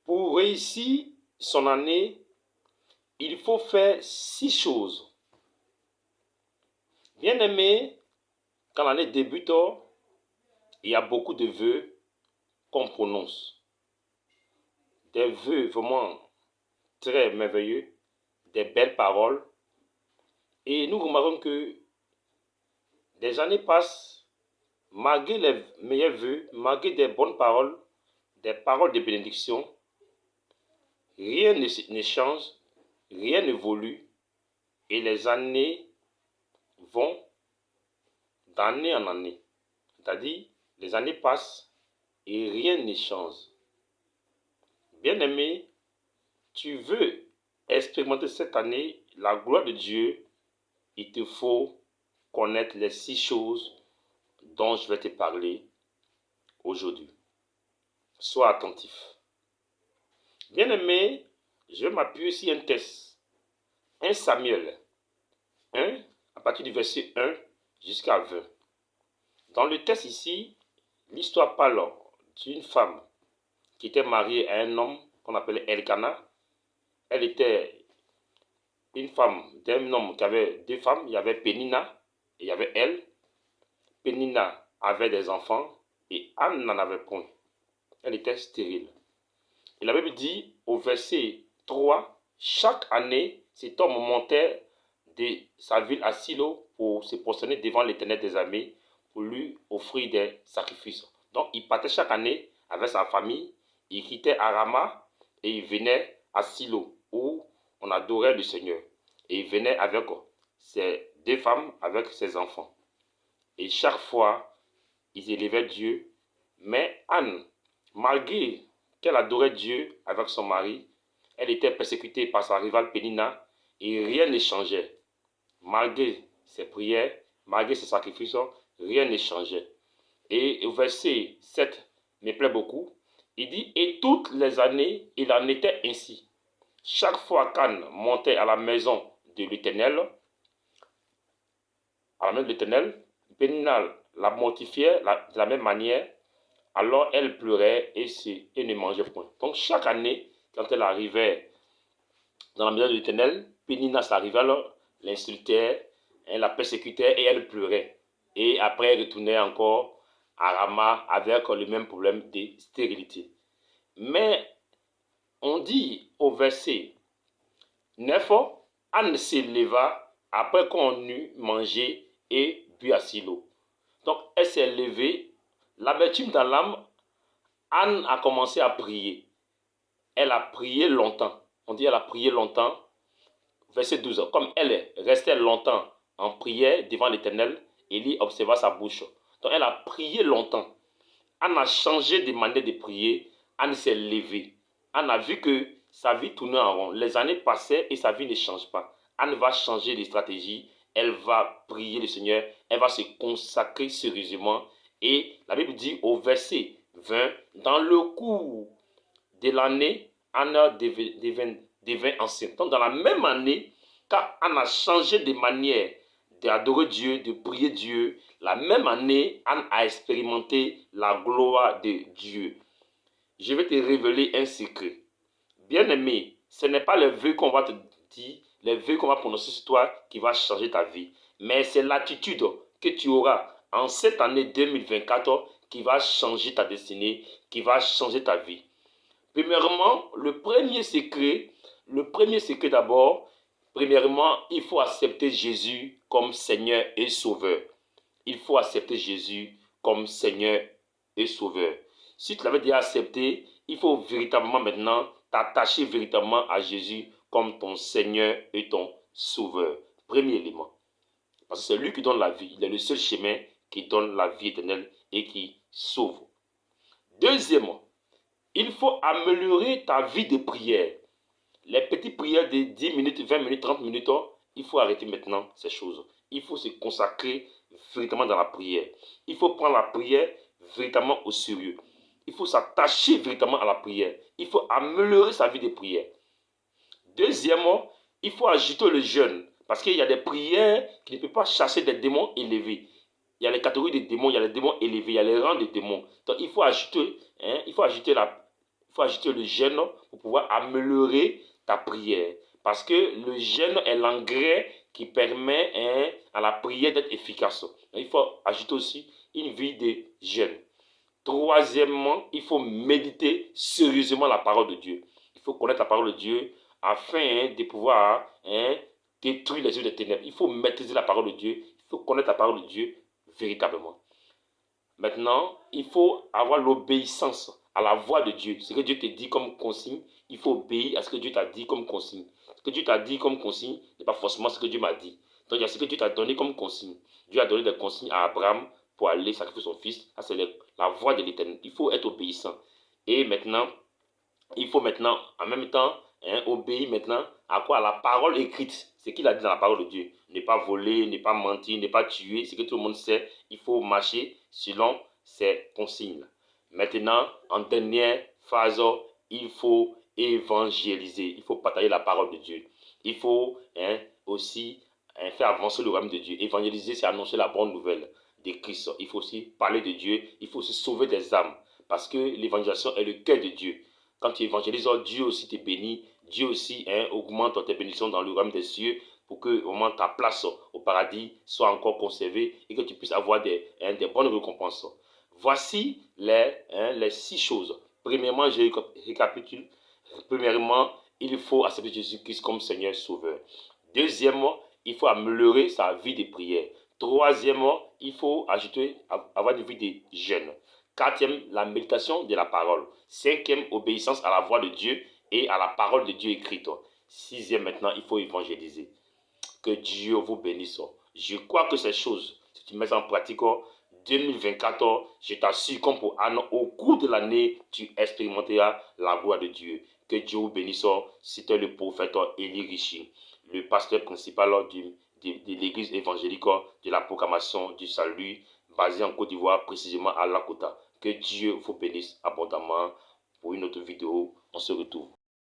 Pour réussir son année, il faut faire 6 choses. Bien aimé, quand l'année débute, il y a beaucoup de vœux qu'on prononce. Des vœux vraiment très merveilleux, des belles paroles. Et nous remarquons que des années passent, malgré les meilleurs vœux, malgré des bonnes paroles, des paroles de bénédiction, rien ne change, rien n'évolue et les années vont d'année en année. C'est-à-dire, les années passent et rien ne change. Bien-aimé, tu veux expérimenter cette année la gloire de Dieu, il te faut connaître les 6 choses dont je vais te parler aujourd'hui. Sois attentif. Bien-aimé, je vais m'appuyer sur un texte. 1 Samuel 1, à partir du verset 1 jusqu'à 20. Dans le texte ici, l'histoire parle d'une femme qui était mariée à un homme qu'on appelait Elkana. Elle était une femme d'un homme qui avait 2 femmes. Il y avait Pénina et il y avait elle. Pénina avait des enfants et Anne n'en avait point. Elle était stérile. Et la Bible dit au verset 3, chaque année, cet homme montait de sa ville à Silo pour se prosterner devant l'Éternel des armées, pour lui offrir des sacrifices. Donc il partait chaque année avec sa famille, il quittait Arama et il venait à Silo où on adorait le Seigneur. Et il venait avec ses 2 femmes, avec ses enfants. Et chaque fois, ils élevaient Dieu. Mais Anne, malgré qu'elle adorait Dieu avec son mari, elle était persécutée par sa rivale Pénina et rien ne changeait. Malgré ses prières, malgré ses sacrifices, rien ne changeait. Et au verset 7 me plaît beaucoup. Il dit, et toutes les années, il en était ainsi. Chaque fois qu'Anne montait à la maison de l'Éternel, Pénina la mortifiait de la même manière. Alors elle pleurait et ne mangeait point. Donc chaque année, quand elle arrivait dans la maison de l'Éternel, Pénina s'arrivait alors, l'insultait, elle la persécutait et elle pleurait. Et après, elle retournait encore à Rama avec le même problème de stérilité. Mais on dit au verset 9, Anne s'éleva après qu'on eut mangé et bu à Silo. Donc elle s'est levée, l'amertume dans l'âme. Anne a commencé à prier. Elle a prié longtemps. On dit elle a prié longtemps. Verset 12. Comme elle restait longtemps en prière devant l'Éternel, Élie observa sa bouche. Donc elle a prié longtemps. Anne a changé de manière de prier. Anne s'est levée. Anne a vu que sa vie tournait en rond. Les années passaient et sa vie ne change pas. Anne va changer de stratégie. Elle va prier le Seigneur. Elle va se consacrer sérieusement. Et la Bible dit au verset 20, dans le cours de l'année, Anna devint enceinte. Donc dans la même année, quand Anne a changé de manière d'adorer Dieu, de prier Dieu, la même année, Anne a expérimenté la gloire de Dieu. Je vais te révéler un secret. Bien-aimé, ce n'est pas les vœux qu'on va te dire, les vœux qu'on va prononcer sur toi qui va changer ta vie, mais c'est l'attitude que tu auras en cette année 2024 qui va changer ta destinée, qui va changer ta vie. Premièrement, le premier secret d'abord, premièrement, il faut accepter Jésus comme Seigneur et Sauveur. Il faut accepter Jésus comme Seigneur et Sauveur. Si tu l'avais déjà accepté, il faut véritablement maintenant t'attacher véritablement à Jésus comme ton Seigneur et ton Sauveur. Premier élément. Parce que c'est lui qui donne la vie. Il est le seul chemin qui donne la vie éternelle et qui sauve. Deuxièmement, il faut améliorer ta vie de prière. Les petites prières de 10 minutes, 20 minutes, 30 minutes, il faut arrêter maintenant ces choses. Il faut se consacrer véritablement dans la prière. Il faut prendre la prière véritablement au sérieux. Il faut s'attacher véritablement à la prière. Il faut améliorer sa vie de prière. Deuxièmement, il faut ajouter le jeûne. Parce qu'il y a des prières qui ne peuvent pas chasser des démons élevés. Il y a les catégories de démons, il y a les démons élevés, il y a les rangs de démons. Donc il faut ajouter faut ajouter le jeûne pour pouvoir améliorer ta prière. Parce que le jeûne est l'engrais qui permet à la prière d'être efficace. Il faut ajouter aussi une vie de jeûne. Troisièmement, il faut méditer sérieusement la parole de Dieu. Il faut connaître la parole de Dieu afin de pouvoir détruire les œuvres des ténèbres. Il faut maîtriser la parole de Dieu. Il faut connaître la parole de Dieu véritablement. Maintenant, il faut avoir l'obéissance à la voix de Dieu. Ce que Dieu te dit comme consigne, il faut obéir à ce que Dieu t'a dit comme consigne. Ce que Dieu t'a dit comme consigne n'est pas forcément ce que Dieu m'a dit. Donc, il y a ce que Dieu t'a donné comme consigne. Dieu a donné des consignes à Abraham pour aller sacrifier son fils. Ça, c'est la voix de l'Éternel. Il faut être obéissant. Et maintenant, il faut maintenant, en même temps, obéir maintenant à quoi? À la parole écrite. Ce qu'il a dit dans la parole de Dieu. Ne pas voler, ne pas mentir, ne pas tuer. Ce que tout le monde sait. Il faut marcher selon ces consignes. Maintenant, en dernière phase, il faut évangéliser. Il faut partager la parole de Dieu. Il faut aussi faire avancer le royaume de Dieu. Évangéliser, c'est annoncer la bonne nouvelle de Christ. Il faut aussi parler de Dieu. Il faut aussi sauver des âmes. Parce que l'évangélisation est le cœur de Dieu. Quand tu évangélises, Dieu aussi te bénit. Dieu aussi augmente tes bénédictions dans le royaume des cieux pour que au moins ta place au paradis soit encore conservée et que tu puisses avoir des bonnes récompenses. Voici les 6 choses. Premièrement, je récapitule. Premièrement, il faut accepter Jésus-Christ comme Seigneur Sauveur. Deuxièmement, il faut améliorer sa vie de prière. Troisièmement, il faut ajouter, avoir une vie de jeûne. Quatrième, la méditation de la parole. Cinquième, obéissance à la voix de Dieu et à la parole de Dieu écrite. Sixième, maintenant, il faut évangéliser. Que Dieu vous bénisse. Je crois que ces choses, si tu mets en pratique, 2024, je t'assure comme pour Anne, au cours de l'année, tu expérimenteras la gloire de Dieu. Que Dieu vous bénisse. C'était le prophète Élie Richi, le pasteur principal de l'église évangélique de la proclamation du salut, basée en Côte d'Ivoire, précisément à Lakota. Que Dieu vous bénisse abondamment. Pour une autre vidéo, on se retrouve.